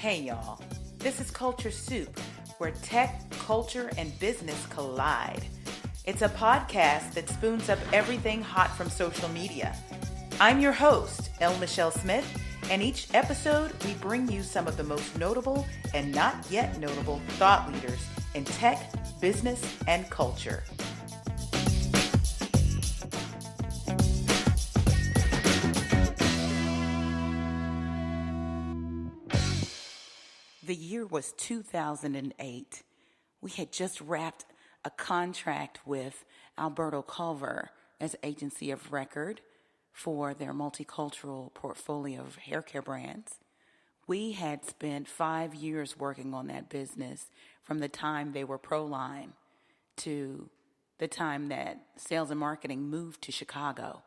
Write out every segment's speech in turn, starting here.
Hey y'all, this is Culture Soup, where tech, culture, and business collide. It's a podcast that spoons up everything hot from social media. I'm your host, L. Michelle Smith, and each episode we bring you some of the most notable and not yet notable thought leaders in tech, business, and culture. The year was 2008. We had just wrapped a contract with Alberto Culver as agency of record for their multicultural portfolio of hair care brands. We had spent 5 years working on that business from the time they were Proline to the time that sales and marketing moved to Chicago.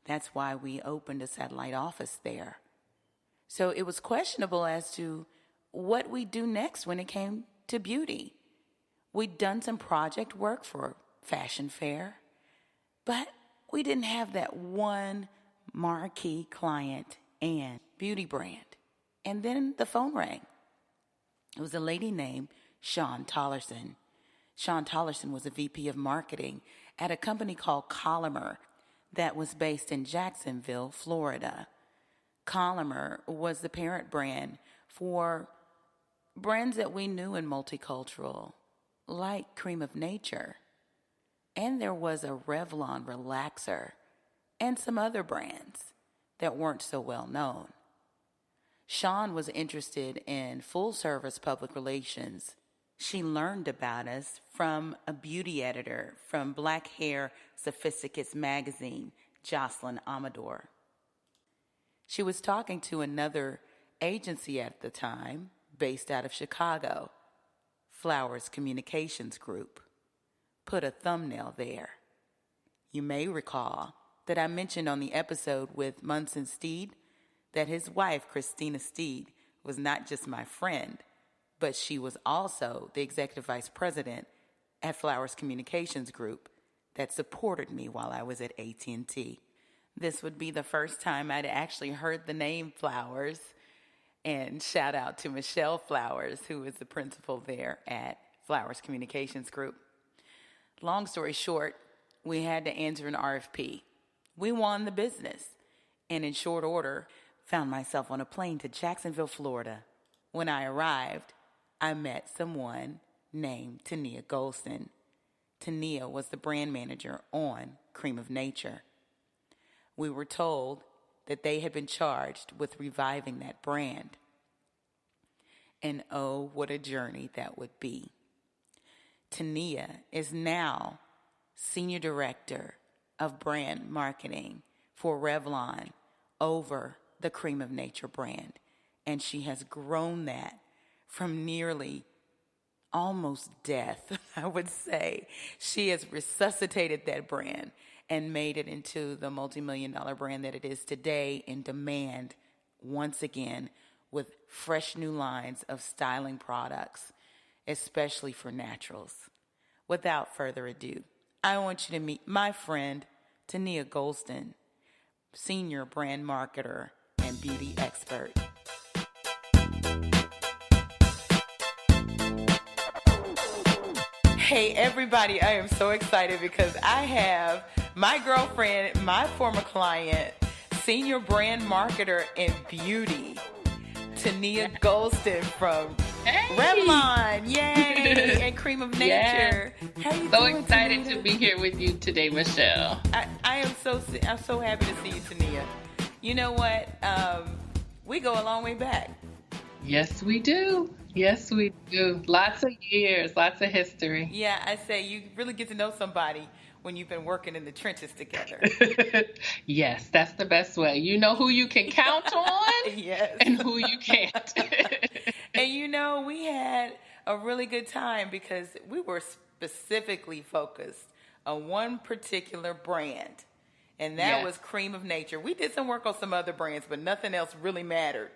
That's why we opened a satellite office there. So it was questionable as to what we do next when it came to beauty. We'd done some project work for Fashion Fair, but we didn't have that one marquee client and beauty brand. And then the phone rang. It was a lady named Shawn Tollerson. Shawn Tollerson was a VP of marketing at a company called Collamer that was based in Jacksonville, Florida. Collamer was the parent brand for brands that we knew in multicultural, like Cream of Nature. And there was a Revlon relaxer and some other brands that weren't so well known. Shawn was interested in full-service public relations. She learned about us from a beauty editor from Black Hair Sophisticates magazine, Jocelyn Amador. She was talking to another agency at the time, based out of Chicago, Flowers Communications Group. Put a thumbnail there. You may recall that I mentioned on the episode with Munson Steed that his wife, Christina Steed, was not just my friend, but she was also the executive vice president at Flowers Communications Group that supported me while I was at AT&T. This would be the first time I'd actually heard the name Flowers. And shout out to Michelle Flowers, who is the principal there at Flowers Communications Group. Long story short, we had to answer an RFP. We won the business, and in short order, found myself on a plane to Jacksonville, Florida. When I arrived, I met someone named Teneya Gholston. Teneya was the brand manager on Cream of Nature. We were told that they had been charged with reviving that brand. And oh, what a journey that would be. Teneya is now Senior Director of Brand Marketing for Revlon over the Cream of Nature brand. And she has grown that from nearly almost death, I would say. She has resuscitated that brand and made it into the multi-million-dollar brand that it is today, in demand once again with fresh new lines of styling products, especially for naturals. Without further ado, I want you to meet my friend, Teneya Gholston, senior brand marketer and beauty expert. Hey everybody, I am so excited because I have my girlfriend, my former client, senior brand marketer in beauty, Teneya Gholston from Revlon, yay, and Cream of Nature. How you so doing, excited Teneya? to be here with you today, Michelle. I'm so happy to see you, Teneya. You know what? We go a long way back. Yes, we do. Yes, we do. Lots of years, lots of history. Yeah, I say you really get to know somebody when you've been working in the trenches together. Yes, that's the best way. You know who you can count on Yes. and who you can't. And you know, we had a really good time because we were specifically focused on one particular brand, and that was Cream of Nature. We did some work on some other brands, but nothing else really mattered.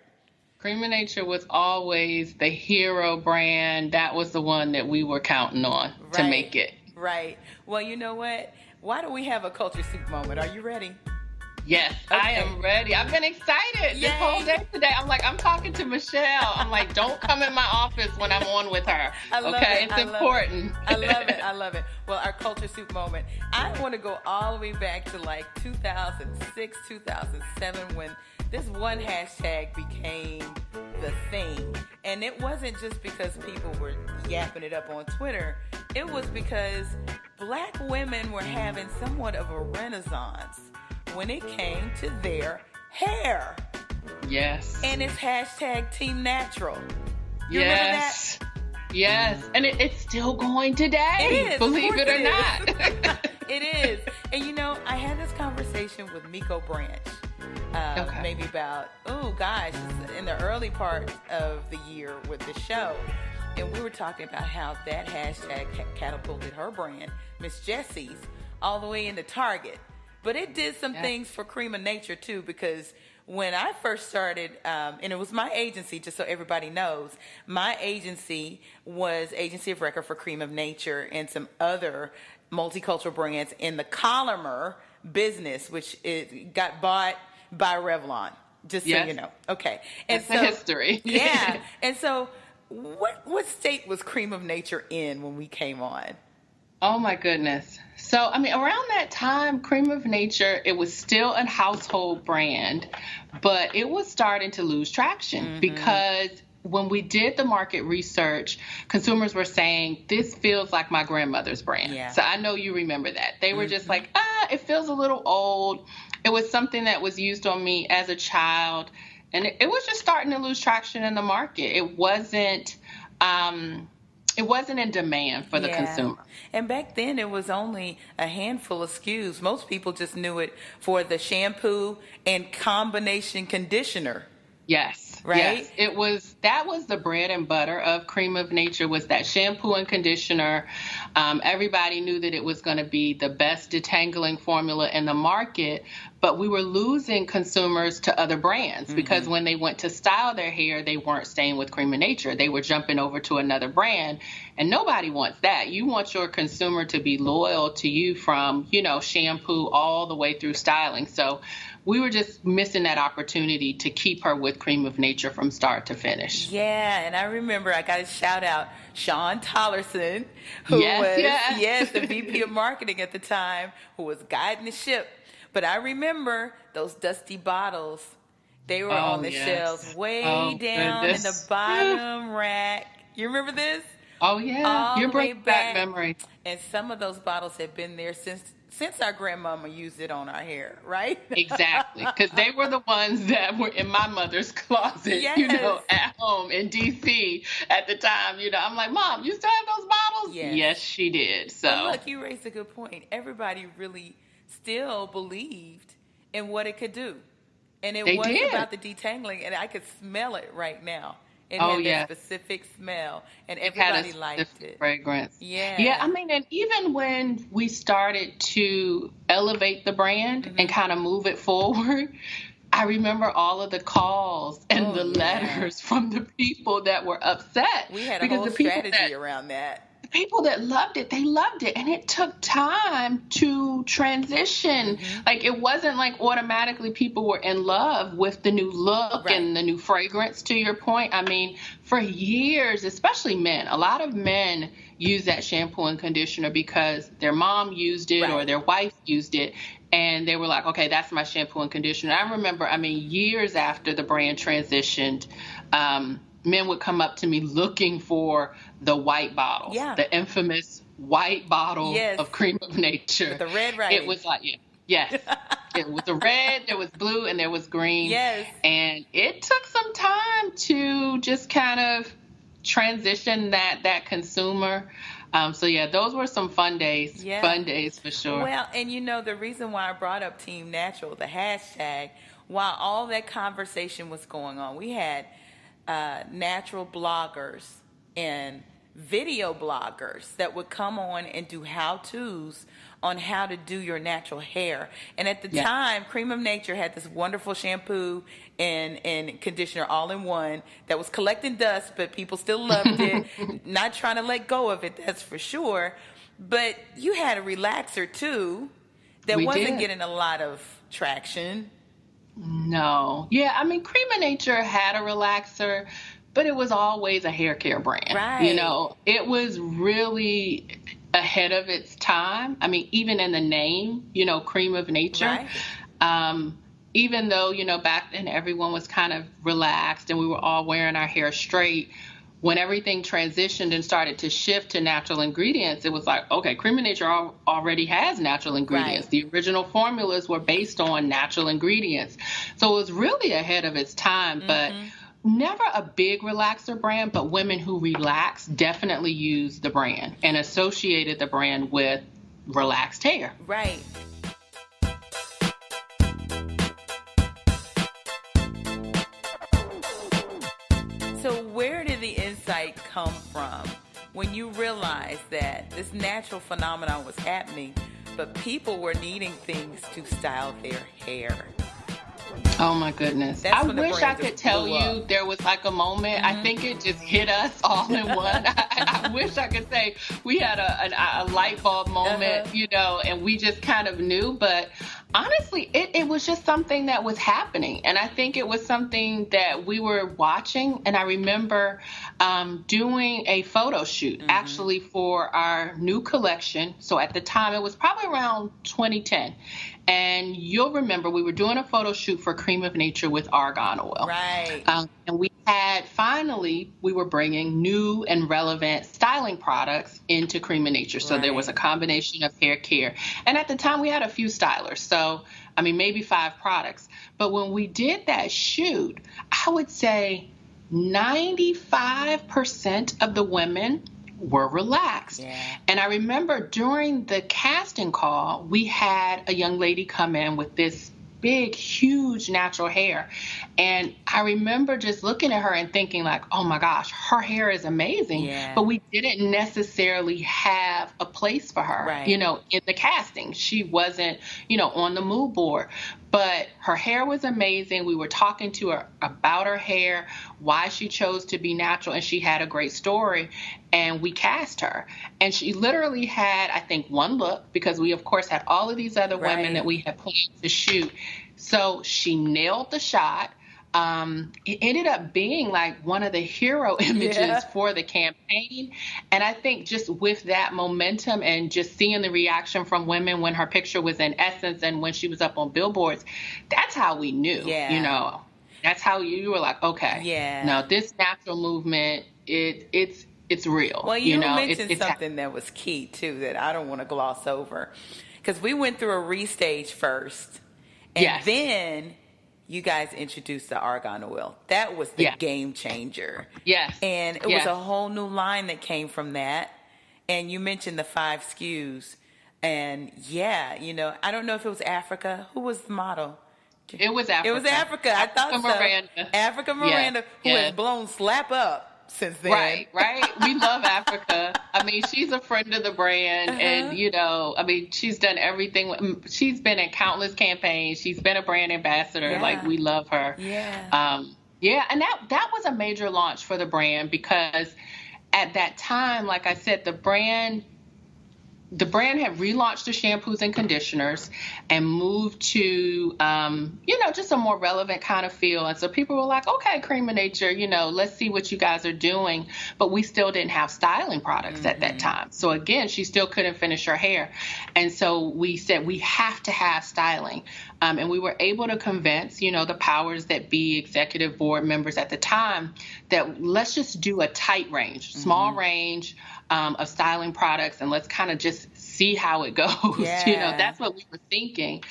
Cream of Nature was always the hero brand. That was the one that we were counting on to make it. Right. Well, you know what? Why don't we have a Culture Soup moment? Are you ready? Yes, Okay. I am ready. I've been excited this whole day today. I'm like, I'm talking to Michelle. I'm like, don't come in my office when I'm on with her. I love Okay, it. it's important. I love it. I love it. Well, our culture soup moment. I want to go all the way back to like 2006, 2007 when this one hashtag became the thing. And it wasn't just because people were yapping it up on Twitter. It was because Black women were having somewhat of a renaissance when it came to their hair. Yes. And it's hashtag Team Natural. You remember that? Yes. And it's still going today. It is. Believe it or not. It is. And you know, I had this conversation with Miko Branch. Maybe about, in the early part of the year with the show. And we were talking about how that hashtag catapulted her brand, Miss Jessie's, all the way into Target. But it did some things for Cream of Nature, too, because when I first started, and it was my agency, just so everybody knows, my agency was agency of record for Cream of Nature and some other multicultural brands in the Collamer business, which got bought by Revlon, just so you know. Okay. And that's the history. Yeah. And so what state was Cream of Nature in when we came on? Oh, my goodness. So, I mean, around that time, Cream of Nature, it was still a household brand, but it was starting to lose traction because when we did the market research, consumers were saying, this feels like my grandmother's brand. Yeah. So I know you remember that. They were just like, it feels a little old. It was something that was used on me as a child. And it was just starting to lose traction in the market. It wasn't in demand for the consumer. And back then, it was only a handful of SKUs. Most people just knew it for the shampoo and combination conditioner. Yes. Right? Yes. That was the bread and butter of Cream of Nature, was that shampoo and conditioner. Everybody knew that it was going to be the best detangling formula in the market, but we were losing consumers to other brands because when they went to style their hair, they weren't staying with Cream of Nature. They were jumping over to another brand, and nobody wants that. You want your consumer to be loyal to you from, shampoo all the way through styling. So we were just missing that opportunity to keep her with Cream of Nature from start to finish. Yeah, and I remember I got to shout out Sean Tollerson, who was the VP of marketing at the time, who was guiding the ship. But I remember those dusty bottles. They were on the shelves way down in the bottom rack. You remember this? Oh, yeah. You're bringing back memory. And some of those bottles have been there since our grandmama used it on our hair, right? Exactly, because they were the ones that were in my mother's closet, at home in D.C. at the time. I'm like, Mom, you still have those bottles? Yes, she did. So well, look, you raised a good point. Everybody really still believed in what it could do. And it was about the detangling, and I could smell it right now. It had that specific smell, and everybody liked it. Fragrance. Yeah. Yeah, I mean, and even when we started to elevate the brand and kind of move it forward, I remember all of the calls and the letters from the people that were upset. We had a whole strategy around that. The people that loved it, they loved it. And it took time to transition. Like, it wasn't like automatically people were in love with the new look and the new fragrance, to your point. I mean, for years, especially men, a lot of men use that shampoo and conditioner because their mom used it or their wife used it. And they were like, okay, that's my shampoo and conditioner. I remember, years after the brand transitioned, men would come up to me looking for the white bottle, the infamous white bottle of Cream of Nature. With the red writing. It was like, it was the red, there was blue, and there was green. Yes. And it took some time to just kind of transition that consumer. Those were some fun days. Fun days for sure. Well, and the reason why I brought up Team Natural, the hashtag, while all that conversation was going on, we had natural bloggers and video bloggers that would come on and do how-tos on how to do your natural hair. And at the time, Cream of Nature had this wonderful shampoo and conditioner all in one that was collecting dust, but people still loved it. Not trying to let go of it, that's for sure. But you had a relaxer, too, that wasn't getting a lot of traction. No. Yeah, I mean, Cream of Nature had a relaxer, but it was always a hair care brand. Right. It was really ahead of its time. I mean, even in the name, Cream of Nature. Right. Even though, back then everyone was kind of relaxed and we were all wearing our hair straight, when everything transitioned and started to shift to natural ingredients, it was like, okay, Cream of Nature already has natural ingredients. Right. The original formulas were based on natural ingredients. So it was really ahead of its time, but never a big relaxer brand, but women who relax definitely used the brand and associated the brand with relaxed hair. Right. So where did the insight come from when you realized that this natural phenomenon was happening, but people were needing things to style their hair? Oh my goodness. I wish I could tell you there was like a moment. I think it just hit us all in one. I wish I could say we had a light bulb moment, and we just kind of knew. But honestly, it was just something that was happening. And I think it was something that we were watching. And I remember doing a photo shoot actually for our new collection. So at the time, it was probably around 2010. And you'll remember we were doing a photo shoot for Cream of Nature with argan oil. Right. And we were bringing new and relevant styling products into Cream of Nature. So there was a combination of hair care. And at the time we had a few stylers. So, I mean, maybe 5 products. But when we did that shoot, I would say 95% of the women were relaxed. Yeah. And I remember during the casting call, we had a young lady come in with this big, huge natural hair. And I remember just looking at her and thinking like, oh my gosh, her hair is amazing. Yeah. But we didn't necessarily have a place for her, in the casting. She wasn't, on the mood board. But her hair was amazing. We were talking to her about her hair, why she chose to be natural, and she had a great story. And we cast her. And she literally had, I think, one look, because we, of course, had all of these other women that we had planned to shoot. So she nailed the shot. It ended up being like one of the hero images for the campaign. And I think just with that momentum and just seeing the reaction from women when her picture was in Essence and when she was up on billboards, that's how we knew, that's how you were like, okay, no, this natural movement, it's real. Well, you mentioned something that was key too that I don't want to gloss over, because we went through a restage first, and then you guys introduced the argan oil. That was the game changer. Yes. And it was a whole new line that came from that. And you mentioned the 5 SKUs. And I don't know if it was Africa. Who was the model? It was Africa. It was Africa. I thought so. Miranda. Africa Miranda, who has blown slap up since then. Right. We love Africa. I mean, she's a friend of the brand, and she's done everything. She's been in countless campaigns. She's been a brand ambassador. Yeah. Like, we love her. Yeah. And that was a major launch for the brand, because at that time, like I said, the brand had relaunched the shampoos and conditioners and moved to, just a more relevant kind of feel. And so people were like, okay, Cream of Nature, let's see what you guys are doing. But we still didn't have styling products at that time. So again, she still couldn't finish her hair. And so we said, we have to have styling. And we were able to convince, the powers that be executive board members at the time that let's just do a tight range, small range of styling products, and let's kind of just see how it goes. Yeah. That's what we were thinking.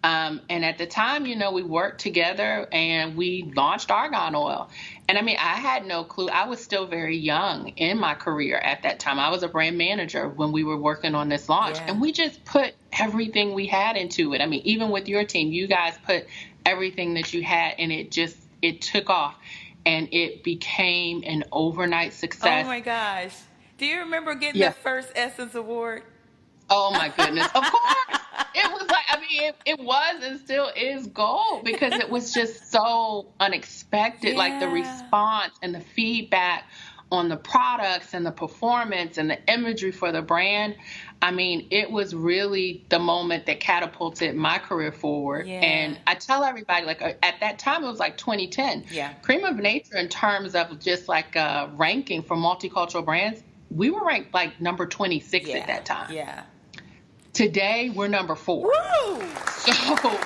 And at the time, we worked together and we launched argan oil. And I mean, I had no clue. I was still very young in my career at that time. I was a brand manager when we were working on this launch, and we just put everything we had into it. I mean, even with your team, you guys put everything that you had, and it took off, and it became an overnight success. Oh my gosh. Do you remember getting the first Essence Award? Oh my goodness. Of course. It was like, it was and still is gold, because it was just so unexpected. Like the response and the feedback on the products and the performance and the imagery for the brand, I mean, it was really the moment that catapulted my career forward. Yeah. And I tell everybody, like, at that time, it was like 2010. Yeah. Cream of Nature, in terms of just like ranking for multicultural brands, we were ranked like number 26 at that time. Yeah. Today, we're number 4. Woo! So,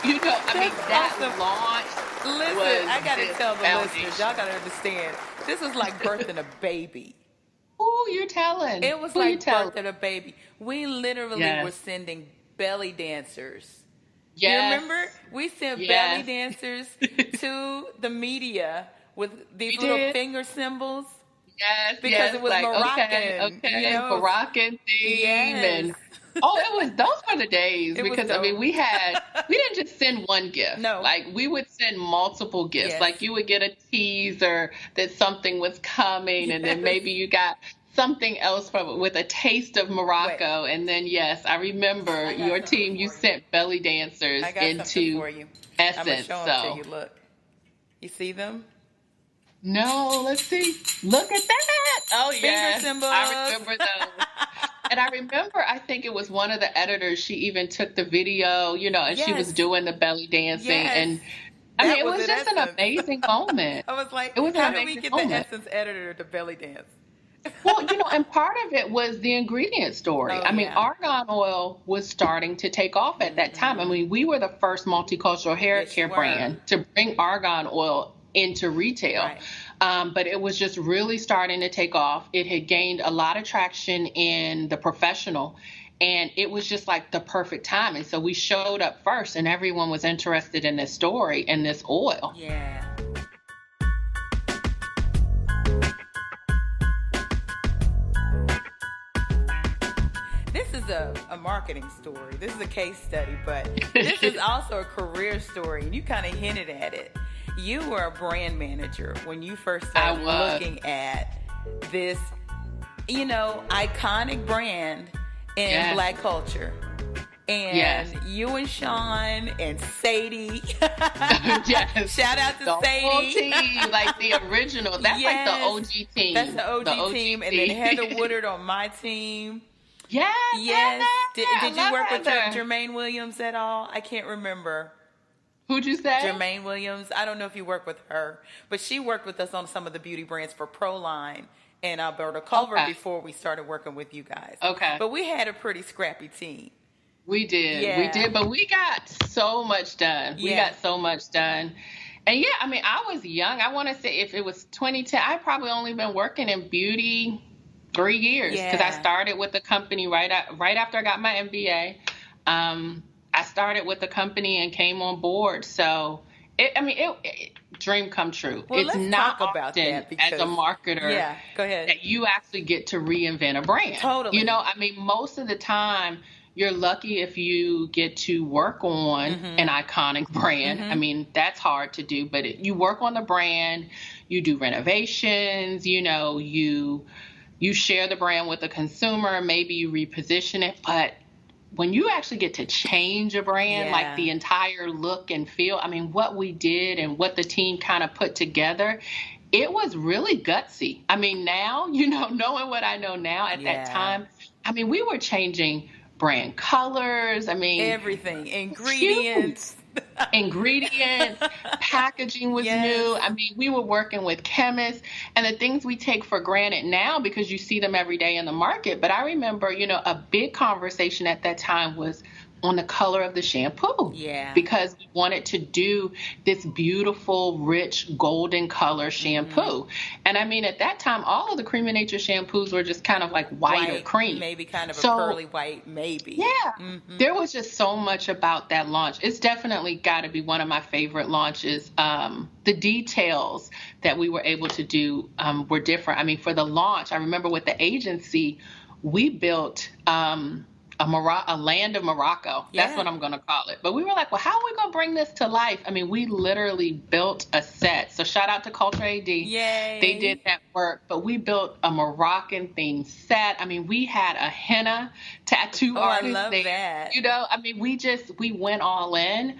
you know, I mean, that launch. Listen, I got to tell the foundation. listeners, y'all got to understand, this is like birthing a baby. Who you telling? It was like birthing a baby. We literally were sending belly dancers. Yes. You remember? We sent belly dancers to the media with these little finger symbols. Yes, because it was like, Moroccan. Okay, you know? Moroccan theme. And those were the days, because I mean, we didn't just send one gift. No. Like, we would send multiple gifts. Yes. Like, you would get a teaser that something was coming, and then maybe you got something else with a taste of Morocco. And then, yes, I remember your team, you sent belly dancers into for you. Essence. I'm gonna show them to you. Look. You see them? No, let's see. Look at that. Oh, yes. Finger symbols. I remember those. And I remember, I think it was one of the editors, she even took the video, you know, and she was doing the belly dancing. Yes. And I mean, it was just an amazing moment. I was like, it was how did we get the Essence editor to belly dance? Well, you know, and part of it was the ingredient story. I mean, argan oil was starting to take off at that time. I mean, we were the first multicultural hair care brand to bring argan oil into retail. Right. But it was just really starting to take off. It had gained a lot of traction in the professional, and it was just like the perfect time. And so we showed up first, and everyone was interested in this story and this oil. Yeah. This is a marketing story. This is a case study, but this is also a career story, and you kind of hinted at it. You were a brand manager when you first started looking at this, you know, iconic brand in Black culture. And you and Sean and Sadie. Shout out to the Sadie. Whole team, like the original. That's like the OG team. That's the OG team. And then Heather Woodard on my team. Yes. Did you work with Jermaine Williams at all? I can't remember. Who'd you say? Jermaine Williams. I don't know if you work with her, but she worked with us on some of the beauty brands for Proline and Alberta Culver before we started working with you guys. Okay. But we had a pretty scrappy team. We did, but we got so much done. We got so much done. And I mean, I was young. I want to say if it was 2010, I probably only been working in beauty 3 years, because I started with the company right after I got my MBA. I started with the company and came on board. So, it dream come true. Well, it's not about that because, as a marketer, go ahead, that you actually get to reinvent a brand. Totally. You know, I mean, most of the time, you're lucky if you get to work on an iconic brand. I mean, that's hard to do, but you work on the brand, you do renovations, you know, you share the brand with the consumer, maybe you reposition it, but when you actually get to change a brand, like the entire look and feel, I mean, what we did and what the team kind of put together, it was really gutsy. I mean, now, you know, knowing what I know now, at that time, I mean, we were changing brand colors. I mean, everything, ingredients, packaging was new. I mean, we were working with chemists, and the things we take for granted now because you see them every day in the market. But I remember, you know, a big conversation at that time was on the color of the shampoo. Because we wanted to do this beautiful, rich, golden color shampoo. And I mean, at that time, all of the Cream of Nature shampoos were just kind of like white or cream. Maybe kind of a pearly white, maybe. There was just so much about that launch. It's definitely got to be one of my favorite launches. The details that we were able to do were different. I mean, for the launch, I remember with the agency, we built a land of Morocco. That's what I'm going to call it. But we were like, well, how are we going to bring this to life? I mean, we literally built a set. So shout out to Culture AD. They did that work. But we built a Moroccan-themed set. I mean, we had a henna tattoo artist. I love that. You know, I mean, we went all in.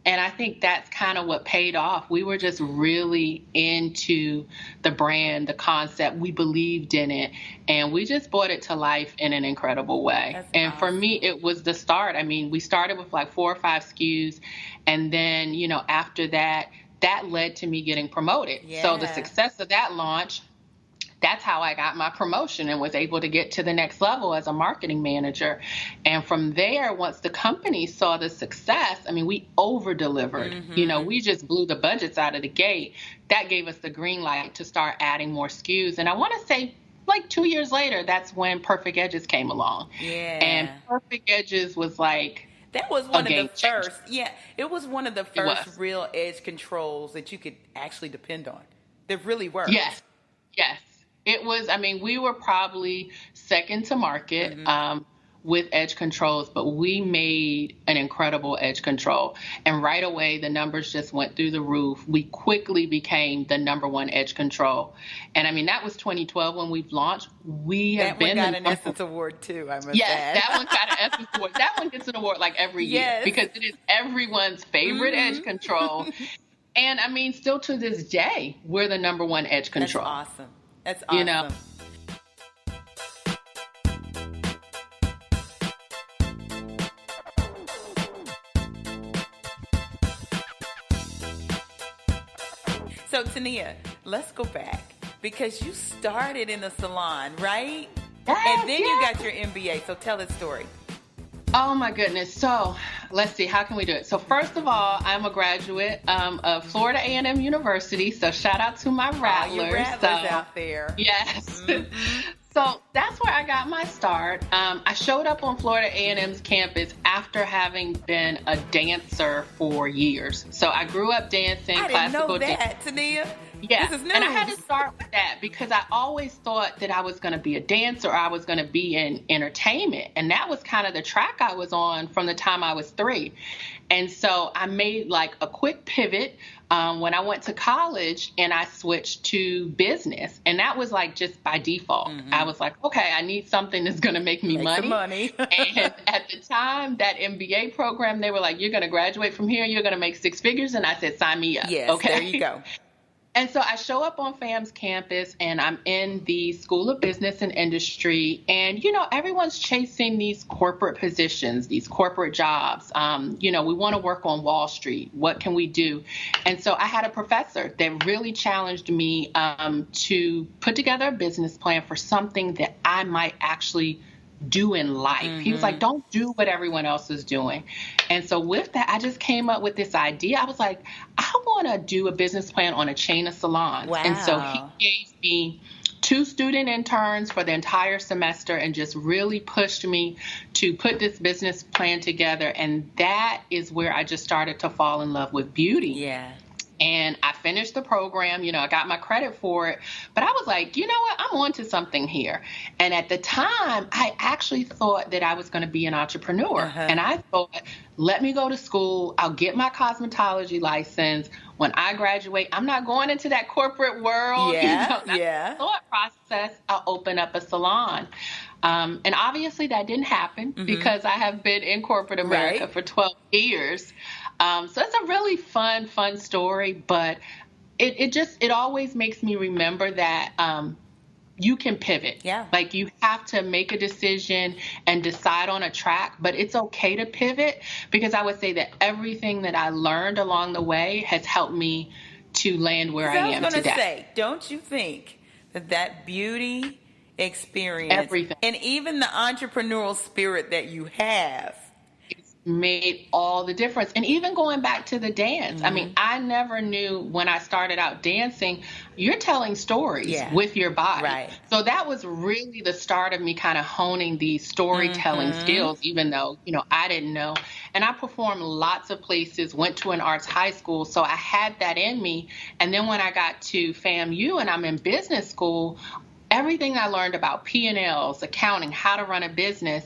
And I think that's kind of what paid off. We were just really into the brand, the concept. We believed in it, and we just brought it to life in an incredible way. That's and awesome. For me, it was the start. I mean, we started with like 4 or 5 SKUs, and then, after that led to me getting promoted. Yeah. So the success of that launch, that's how I got my promotion and was able to get to the next level as a marketing manager. And from there, once the company saw the success, I mean, we over-delivered. Mm-hmm. We just blew the budgets out of the gate. That gave us the green light to start adding more SKUs. And I want to say, like 2 years later, that's when Perfect Edges came along. Yeah. And Perfect Edges was like, that was one of the changer. first. Yeah, it was one of the first real edge controls that you could actually depend on. That really worked. Yes. It was, I mean, we were probably second to market with edge controls, but we made an incredible edge control. And right away, the numbers just went through the roof. We quickly became the number 1 edge control. And I mean, that was 2012 when we launched. We have been got an Essence Award too, I must add. Yes, that one got an Essence Award. That one gets an award like every year because it is everyone's favorite edge control. And I mean, still to this day, we're the number 1 edge control. That's awesome. That's awesome. So, Teneya, let's go back because you started in a salon, right? Yes, and then you got your MBA. So tell the story. Oh my goodness. So let's see, how can we do it? So first of all, I'm a graduate of Florida A&M University. So shout out to my rattlers. Your rattlers out there. Yes. So that's where I got my start. I showed up on Florida A&M's campus after having been a dancer for years. So I grew up dancing. I didn't know that, Teneya. Yeah, this is news. And I had to start with that because I always thought that I was going to be a dancer or I was going to be in entertainment. And that was kind of the track I was on from the time I was 3. And so I made like a quick pivot when I went to college and I switched to business. And that was like just by default. I was like, okay, I need something that's going to make me money. Some money. And at the time, that MBA program, they were like, you're going to graduate from here. You're going to make 6 figures. And I said, sign me up. Yes, okay. There you go. And so I show up on FAM's campus and I'm in the School of Business and Industry. And, everyone's chasing these corporate positions, these corporate jobs. We want to work on Wall Street. What can we do? And so I had a professor that really challenged me to put together a business plan for something that I might actually do in life. He was like, don't do what everyone else is doing. And so with that, I just came up with this idea. I was like, I want to do a business plan on a chain of salons. Wow. And so he gave me 2 student interns for the entire semester and just really pushed me to put this business plan together. And that is where I just started to fall in love with beauty. Yeah. And I finished the program, I got my credit for it, but I was like, you know what, I'm onto something here. And at the time, I actually thought that I was going to be an entrepreneur. And I thought, let me go to school. I'll get my cosmetology license. When I graduate, I'm not going into that corporate world. Yeah, That thought process, I'll open up a salon. And obviously that didn't happen because I have been in corporate America for 12 years. So it's a really fun story, but it always makes me remember that you can pivot. Yeah. Like you have to make a decision and decide on a track, but it's okay to pivot because I would say that everything that I learned along the way has helped me to land where I am today. I was going to say, don't you think that beauty experience everything, and even the entrepreneurial spirit that you have made all the difference? And even going back to the dance, I mean, I never knew when I started out dancing, you're telling stories with your body. Right. So that was really the start of me kind of honing these storytelling skills, even though, I didn't know. And I performed lots of places, went to an arts high school. So I had that in me. And then when I got to FAMU and I'm in business school, everything I learned about P&Ls, accounting, how to run a business,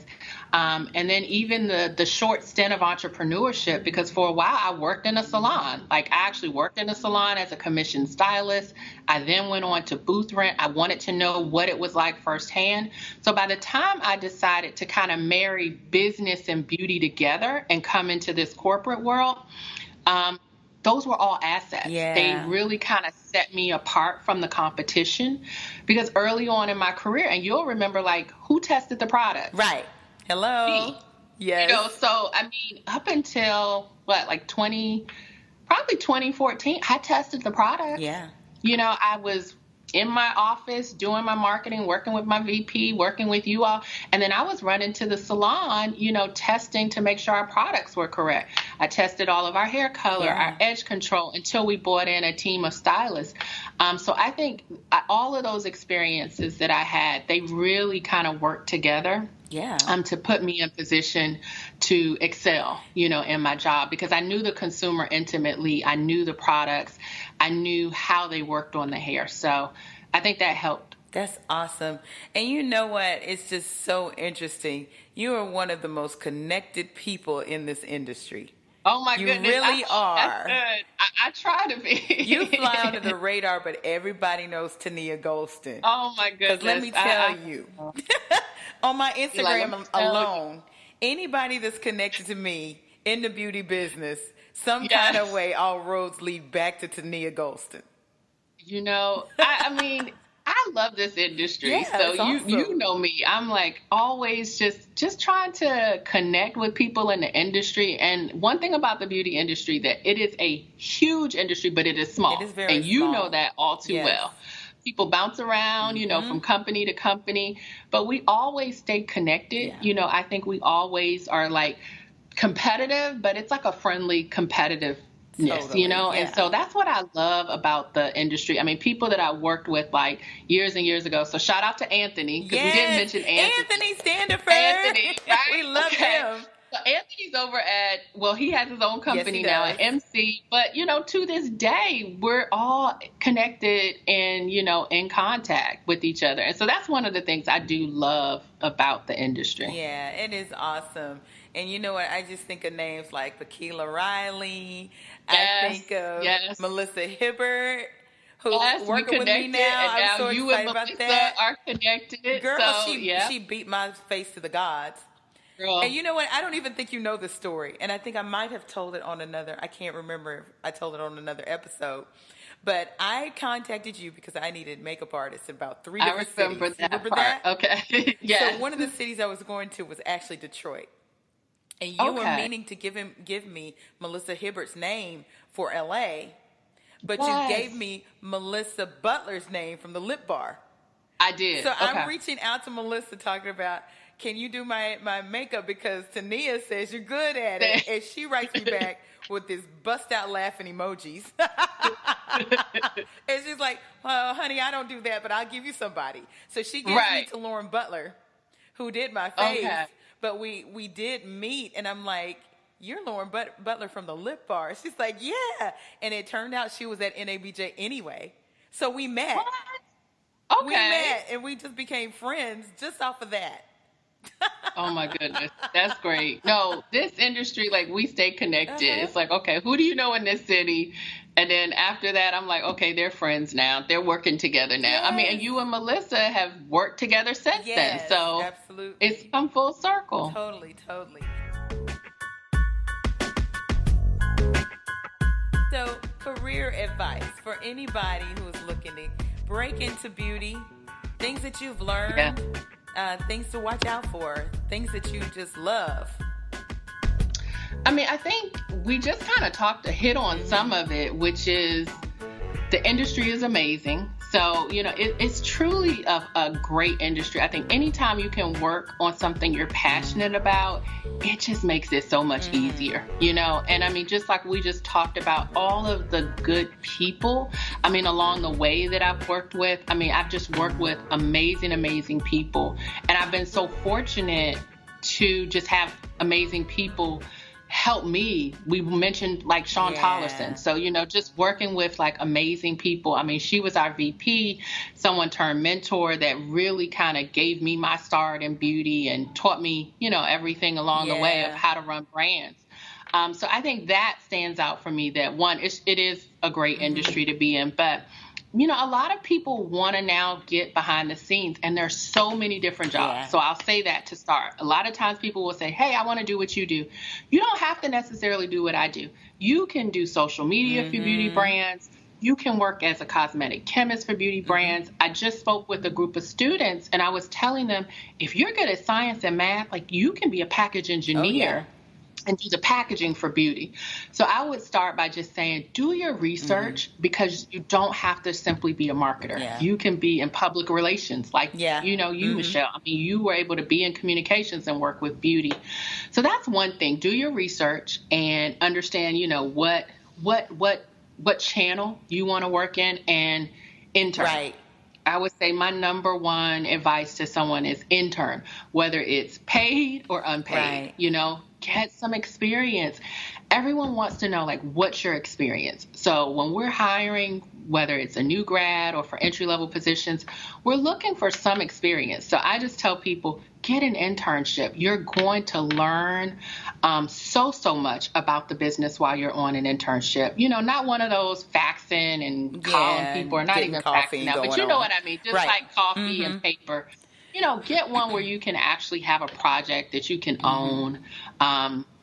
and then even the short stint of entrepreneurship, because for a while I worked in a salon. Like I actually worked in a salon as a commissioned stylist. I then went on to booth rent. I wanted to know what it was like firsthand. So by the time I decided to kind of marry business and beauty together and come into this corporate world, Those were all assets. Yeah. They really kind of set me apart from the competition, because early on in my career, and you'll remember, like, who tested the product? Right. Hello. Me. Yes. You know, so I mean, up until like probably 2014, I tested the product. Yeah. You know, I was in my office doing my marketing, working with my VP, working with you all. And then I was running to the salon, you know, testing to make sure our products were correct. I tested all of our hair color, our edge control, until we brought in a team of stylists. So I think all of those experiences that I had, they really kind of worked together. Yeah. To put me in position to excel, you know, in my job, because I knew the consumer intimately. I knew the products. I knew how they worked on the hair. So I think that helped. That's awesome. And you know what? It's just so interesting. You are one of the most connected people in this industry. Oh, my goodness. You really are. That's good. I try to be. You fly under the radar, but everybody knows Teneya Gholston. Oh, my goodness. Because let me tell you, on my Instagram alone, anybody that's connected to me in the beauty business, some kind of way, all roads lead back to Teneya Gholston. You know, I mean, I love this industry. Yeah, so awesome. you know me. I'm like always just trying to connect with people in the industry. And one thing about the beauty industry, that it is a huge industry, but it is small. It is very and you small. know that all too well. People bounce around, you know, from company to company, but we always stay connected. Yeah. You know, I think we always are like competitive, but it's like a friendly competitiveness, Totally, you know? yeah. And so that's what I love about the industry. I mean, people that I worked with like years and years ago. So shout out to Anthony, because we didn't mention Anthony. Standiford. Anthony, right? We love him. So Anthony's over at, well, he has his own company Yes, he now does. at MC, but you know, to this day, we're all connected and, you know, in contact with each other. And so that's one of the things I do love about the industry. Yeah, it is awesome. And you know what? I just think of names like Paquila Riley. I think of Melissa Hibbert, who's working with me now. And I'm so you excited and about Melissa that. are connected. Girl, so, she beat my face to the gods. Girl. And you know what? I don't even think you know the story. And I think I might have told it on I can't remember if I told it on another episode. But I contacted you because I needed makeup artists in about 3 different cities. Remember that? Okay. Yeah. So one of the cities I was going to was actually Detroit. And you were meaning to give me Melissa Hibbert's name for LA, but you gave me Melissa Butler's name from the Lip Bar. I did. So I'm reaching out to Melissa talking about, can you do my makeup, because Teneya says you're good at it. And she writes me back with this bust out laughing emojis. And she's like, well, honey, I don't do that, but I'll give you somebody. So she gives me to Lauren Butler, who did my face. Okay. But we did meet, and I'm like, you're Lauren Butler from the Lip Bar. She's like, yeah. And it turned out she was at NABJ anyway. So we met. What? Okay. We met, and we just became friends just off of that. Oh, my goodness. That's great. No, this industry, like, we stay connected. It's like, okay, who do you know in this city? And then after that, I'm like, okay, they're friends now. They're working together now. Yes. I mean, and you and Melissa have worked together since then. So absolutely. It's come full circle. Totally. So, career advice for anybody who's looking to break into beauty, things that you've learned, things to watch out for, things that you just love. I mean, I think we just kind of hit on some of it, which is the industry is amazing. So, you know, it's truly a great industry. I think anytime you can work on something you're passionate about, it just makes it so much easier, you know? And I mean, just like we just talked about all of the good people, I mean, along the way that I've worked with, I mean, I've just worked with amazing people. And I've been so fortunate to just have amazing people help me. We mentioned like Sean Tollerson. So, you know, just working with like amazing people. I mean, she was our VP, someone turned mentor that really kind of gave me my start in beauty and taught me, you know, everything along the way of how to run brands. So I think that stands out for me, that one, it is a great industry to be in. But a lot of people want to now get behind the scenes, and there's so many different jobs. Yeah. So I'll say that to start. A lot of times people will say, hey, I want to do what you do. You don't have to necessarily do what I do. You can do social media for beauty brands. You can work as a cosmetic chemist for beauty brands. I just spoke with a group of students, and I was telling them, if you're good at science and math, like, you can be a package engineer and do the packaging for beauty. So I would start by just saying, do your research, because you don't have to simply be a marketer. Yeah. You can be in public relations, like, Michelle. I mean, you were able to be in communications and work with beauty. So that's one thing. Do your research and understand, what channel you want to work in, and intern. Right. I would say my number one advice to someone is intern, whether it's paid or unpaid. Right. Get some experience. Everyone wants to know, like, what's your experience? So when we're hiring, whether it's a new grad or for entry-level positions, we're looking for some experience. So I just tell people, get an internship. You're going to learn so much about the business while you're on an internship. Not one of those faxing and calling people, or not even faxing now, but you know what I mean? Just like coffee and paper. Get one where you can actually have a project that you can own,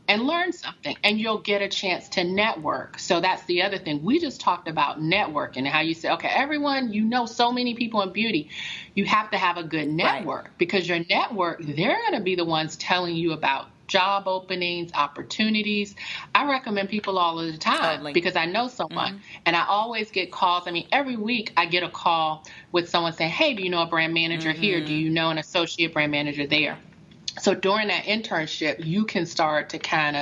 and learn something, and you'll get a chance to network. So that's the other thing. We just talked about networking and how you say, okay, everyone, so many people in beauty, you have to have a good network, because your network, they're going to be the ones telling you about job openings, opportunities. I recommend people all of the time because I know someone, and I always get calls. I mean, every week I get a call with someone saying, hey, do you know a brand manager here? Do you know an associate brand manager there? So during that internship, you can start to kind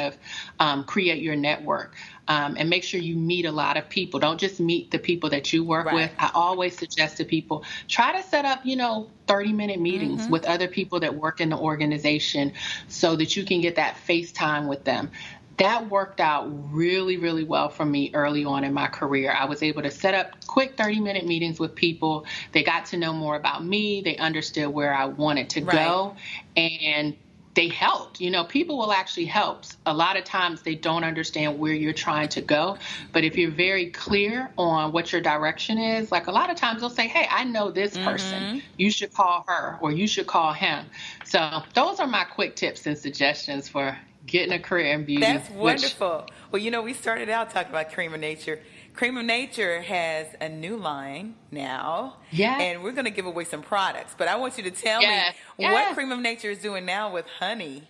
of create your network, and make sure you meet a lot of people. Don't just meet the people that you work with. I always suggest to people, try to set up, 30-minute meetings with other people that work in the organization, so that you can get that face time with them. That worked out really, really well for me early on in my career. I was able to set up quick 30-minute meetings with people. They got to know more about me. They understood where I wanted to go, and they helped. People will actually help. A lot of times they don't understand where you're trying to go, but if you're very clear on what your direction is, like, a lot of times they'll say, hey, I know this person. You should call her, or you should call him. So those are my quick tips and suggestions for getting a career in beauty. That's wonderful. Well, we started out talking about Cream of Nature. Cream of Nature has a new line now. Yeah. And we're going to give away some products. But I want you to tell me what Cream of Nature is doing now with honey.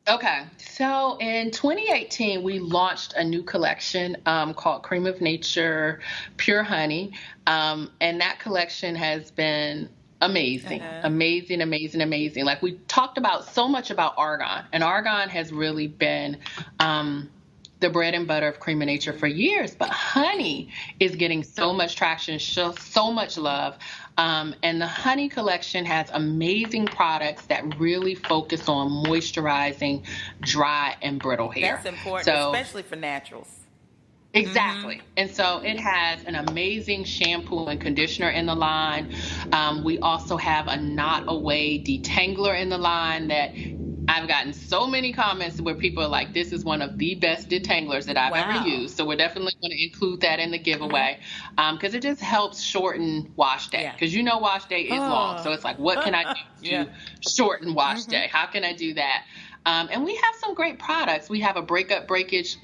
Okay. So in 2018, we launched a new collection called Cream of Nature Pure Honey. And that collection has been amazing. Like, we talked about so much about argan, and argan has really been the bread and butter of Cream of Nature for years, but honey is getting so much traction, so much love. And the honey collection has amazing products that really focus on moisturizing dry and brittle hair. That's important, especially for naturals. Exactly. And so it has an amazing shampoo and conditioner in the line. We also have a knot away detangler in the line that I've gotten so many comments where people are like, this is one of the best detanglers that I've ever used. So we're definitely going to include that in the giveaway, because it just helps shorten wash day. Because wash day is long. So it's like, what can I do to shorten wash day? How can I do that? And we have some great products. We have a breakage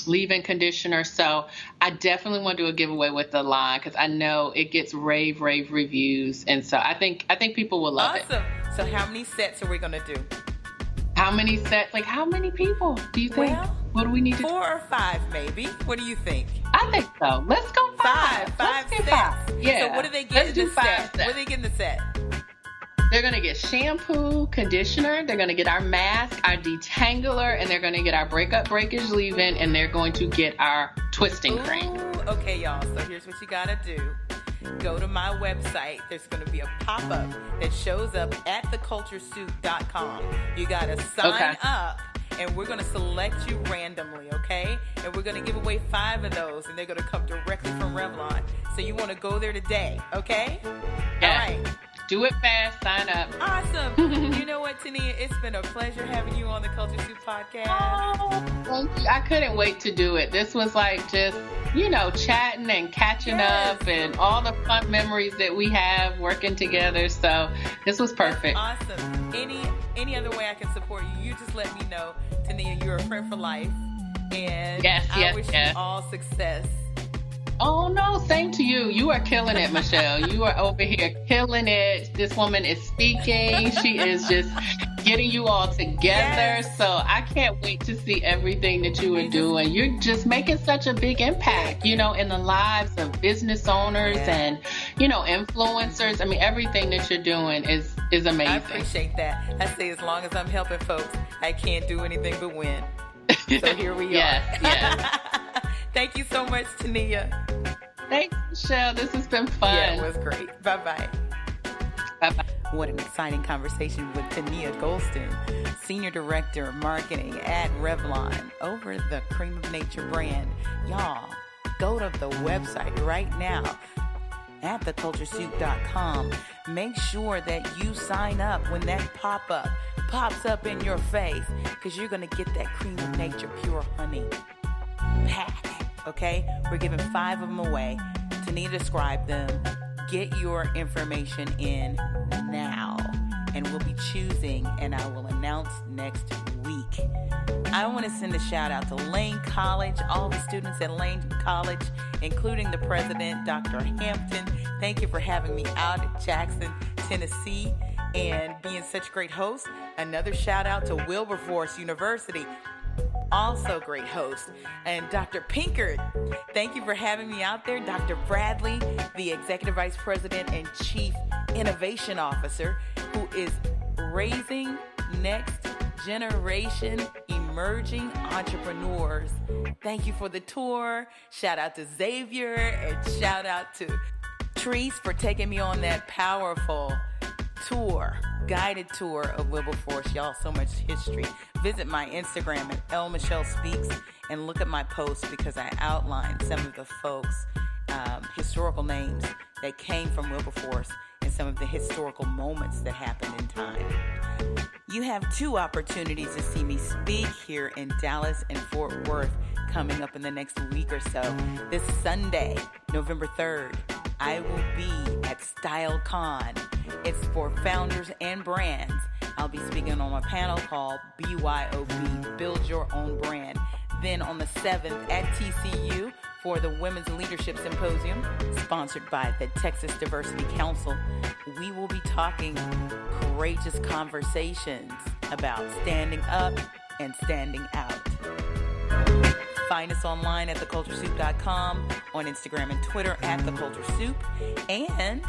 leave-in conditioner. So I definitely want to do a giveaway with the line, because I know it gets rave reviews. And so I think people will love it. Awesome. So how many sets are we going to do? How many sets? Like, how many people do you think? Well, what do we need to do? 4 or 5 maybe. What do you think? I think so. Let's go 5. 5 sets. 5. Yeah. So what do they get in the set? What do they get in the set? They're going to get shampoo, conditioner, they're going to get our mask, our detangler, and they're going to get our breakage leave-in, and they're going to get our twisting cream. Okay, y'all. So here's what you got to do. Go to my website. There's going to be a pop-up that shows up at theculturesuit.com. You got to sign up, and we're going to select you randomly, okay? And we're going to give away 5 of those, and they're going to come directly from Revlon. So you want to go there today, okay? Yeah. All right. Do it fast. Sign up. Awesome. You know what, Teneya? It's been a pleasure having you on the Culture Soup podcast. Oh, thank you. I couldn't wait to do it. This was like just, chatting and catching up and all the fun memories that we have working together. So this was perfect. That's awesome. Any other way I can support you, you just let me know. Teneya, you're a friend for life. And I wish you all success. Oh, no, same to you. You are killing it, Michelle. You are over here killing it. This woman is speaking. She is just getting you all together. Yes. So I can't wait to see everything that you are doing. You're just making such a big impact, in the lives of business owners and, influencers. I mean, everything that you're doing is amazing. I appreciate that. I say as long as I'm helping folks, I can't do anything but win. So here we are. Yes. Thank you so much, Teneya. Thanks, Michelle. This has been fun. Yeah, it was great. Bye-bye. Bye-bye. What an exciting conversation with Teneya Gholston, Senior Director of Marketing at Revlon over the Cream of Nature brand. Y'all, go to the website right now at theculturesoup.com. Make sure that you sign up when that pop-up pops up in your face, because you're going to get that Cream of Nature Pure Honey pack. Okay, we're giving 5 of them away. Teneya described them. Get your information in now, and we'll be choosing, and I will announce next week. I want to send a shout out to Lane College, all the students at Lane College, including the president, Dr. Hampton. Thank you for having me out at Jackson, Tennessee, and being such great hosts. Another shout out to Wilberforce University. Also great host. And Dr. Pinkard, thank you for having me out there. Dr. Bradley, the Executive Vice President and Chief Innovation Officer, who is raising next generation emerging entrepreneurs. Thank you for the tour. Shout out to Xavier and shout out to Treese for taking me on that powerful tour, guided tour of Wilberforce. Y'all, so much history. Visit my Instagram at lmichellespeaks and look at my posts, because I outline some of the folks, historical names that came from Wilberforce and some of the historical moments that happened in time. You have 2 opportunities to see me speak here in Dallas and Fort Worth coming up in the next week or so. This Sunday, November 3rd, I will be at StyleCon. It's for founders and brands. I'll be speaking on a panel called BYOB, Build Your Own Brand. Then on the 7th at TCU for the Women's Leadership Symposium, sponsored by the Texas Diversity Council, we will be talking courageous conversations about standing up and standing out. Find us online at theculturesoup.com, on Instagram and Twitter at The Culture Soup, and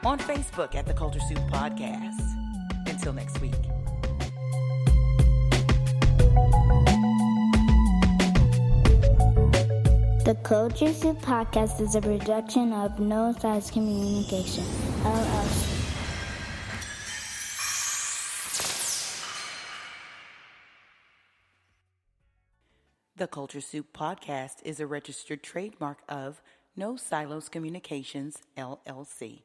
on Facebook at The Culture Soup Podcast. Until next week. The Culture Soup Podcast is a production of No Size Communication, LLC. The Culture Soup Podcast is a registered trademark of No Silos Communications, LLC.